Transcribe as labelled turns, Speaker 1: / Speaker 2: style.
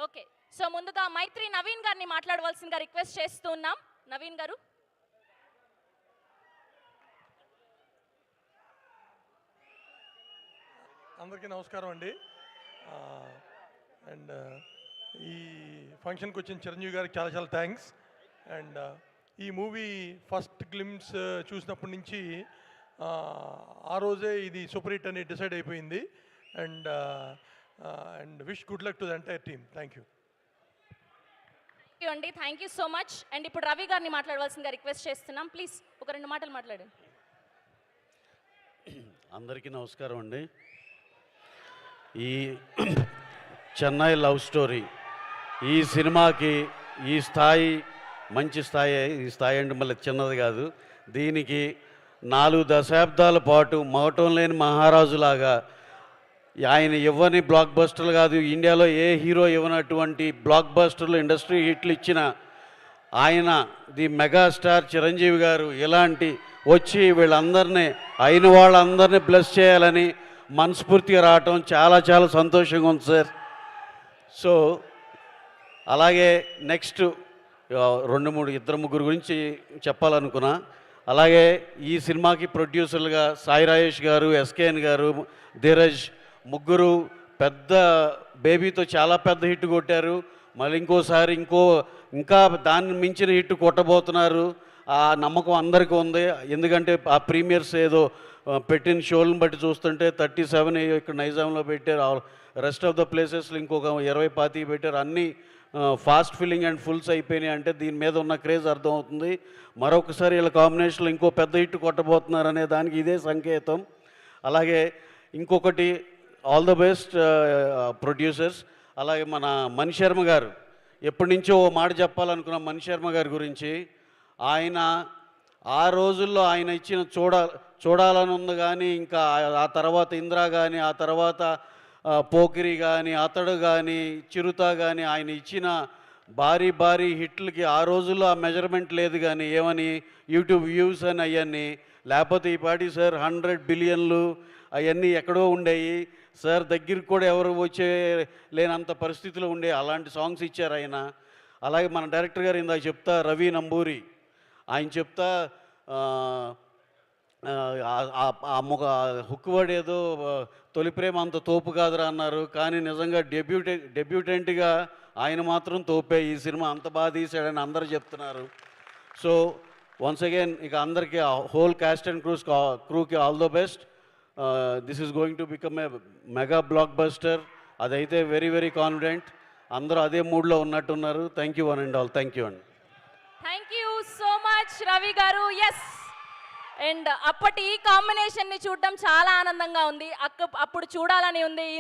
Speaker 1: Okay. So ముందుగా మైత్రి నవీన్ గారిని మాట్లాడవలసిందిగా రిక్వెస్ట్ చేస్తున్నాం. నవీన్ గారు.
Speaker 2: అందరికీ నమస్కారం అండి. అండ్ ఈ ఫంక్షన్కి వచ్చిన చిరంజీవి గారికి చాలా చాలా థ్యాంక్స్. అండ్ ఈ మూవీ ఫస్ట్ గ్లిమ్స్ చూసినప్పటి నుంచి ఆ రోజే ఇది సూపర్ హిట్ అని డిసైడ్ అయిపోయింది. And and wish good luck to the entire team. Thank you
Speaker 1: అండి. Thank you so much. And ఇప్పుడు రవి గారిని మాట్లాడవలసిందిగా రిక్వెస్ట్ చేస్తున్నాం. ప్లీజ్ ఒక 2 మాటలు మాట్లాడండి.
Speaker 3: అందరికీ నమస్కారం అండి. ఈ చెన్నై లవ్ స్టోరీ ఈ సినిమాకి ఈ స్థాయి మంచి స్థాయి. ఈ స్థాయి అంటే మళ్ళీ చిన్నది కాదు. దీనికి 4 దశాబ్దాల పాటు మగటం లేని మహారాజులాగా ఆయన ఇవ్వని బ్లాక్ బస్టర్లు కాదు, ఇండియాలో ఏ హీరో ఇవ్వనటువంటి బ్లాక్ బస్టర్లు ఇండస్ట్రీ హిట్లు ఇచ్చిన ఆయన ది మెగాస్టార్ చిరంజీవి గారు ఇలాంటి వచ్చి వీళ్ళందరినీ అయిన వాళ్ళందరినీ బ్లెస్ చేయాలని మనస్ఫూర్తిగా రావటం చాలా చాలా సంతోషంగా ఉంది సార్. సో అలాగే నెక్స్ట్ 2-3 గురించి చెప్పాలనుకున్నా. అలాగే ఈ సినిమాకి ప్రొడ్యూసర్లుగా సాయి రాజేష్ గారు, ఎస్కేఎన్ గారు, ధీరజ్ ముగ్గురు పెద్ద బేబీతో చాలా పెద్ద హిట్ కొట్టారు. మళ్ళీ ఇంకోసారి ఇంకా దాన్ని మించిన హిట్ కొట్టబోతున్నారు. ఆ నమ్మకం అందరికీ ఉంది. ఎందుకంటే ఆ ప్రీమియర్స్ ఏదో పెట్టిన షోలను బట్టి చూస్తుంటే 37 ఇక్కడ నైజాంలో పెట్టారు. రెస్ట్ ఆఫ్ ద ప్లేసెస్లో ఇంకొక 20-25 పెట్టారు. అన్నీ ఫాస్ట్ ఫిల్లింగ్ అండ్ ఫుల్స్ అయిపోయినాయి. అంటే దీని మీద ఉన్న క్రేజ్ అర్థమవుతుంది. మరొకసారి వీళ్ళ కాంబినేషన్లో ఇంకో పెద్ద హిట్ కొట్టబోతున్నారు అనే దానికి ఇదే సంకేతం. అలాగే ఇంకొకటి ఆల్ ద బెస్ట్ ప్రొడ్యూసర్స్. అలాగే మన మణి శర్మ గారు ఎప్పటి నుంచో ఓ మాట చెప్పాలనుకున్న మణి శర్మ గారి గురించి. ఆయన ఆ రోజుల్లో ఆయన ఇచ్చిన చూడాలని ఉంది కానీ ఇంకా ఆ తర్వాత ఇందిరా కానీ ఆ తర్వాత పోకిరి కానీ అతడు కానీ చిరుత కానీ ఆయన ఇచ్చిన భారీ హిట్లకి ఆ రోజుల్లో ఆ మెజర్మెంట్ లేదు. కానీ ఏమని యూట్యూబ్ వ్యూస్ అని అవన్నీ, లేకపోతే ఈ పాటి సార్ 100 బిలియన్లు అవన్నీ ఎక్కడో ఉండేవి సార్. దగ్గరికి కూడా ఎవరు వచ్చే లేనంత పరిస్థితిలో ఉండే అలాంటి సాంగ్స్ ఇచ్చారు ఆయన. అలాగే మన డైరెక్టర్ గారు ఇందాక చెప్తా రవి నంబూరి ఆయన చెప్తా హుక్కువర్డ్ ఏదో తొలి ప్రేమ అంత తోపు కాదురా అన్నారు. కానీ నిజంగా డెబ్యూటెంట్గా ఆయన మాత్రం తోపే. ఈ సినిమా అంత బాగా తీశాడని అందరూ చెప్తున్నారు. సో వన్స్ అగైన్ ఇక అందరికీ హోల్ క్యాస్ట్ అండ్ క్రూకి all the best. This is going to become a mega blockbuster. అదైతే వెరీ కాన్ఫిడెంట్. అందరూ అదే మూడ్లో ఉన్నట్టున్నారు. Thank you one and all. Thank you అండి.
Speaker 1: Thank you so much Ravi గారు. ఎస్. అండ్ అప్పటి ఈ కాంబినేషన్ని చూడడం చాలా ఆనందంగా ఉంది. అప్పుడు చూడాలని ఉంది.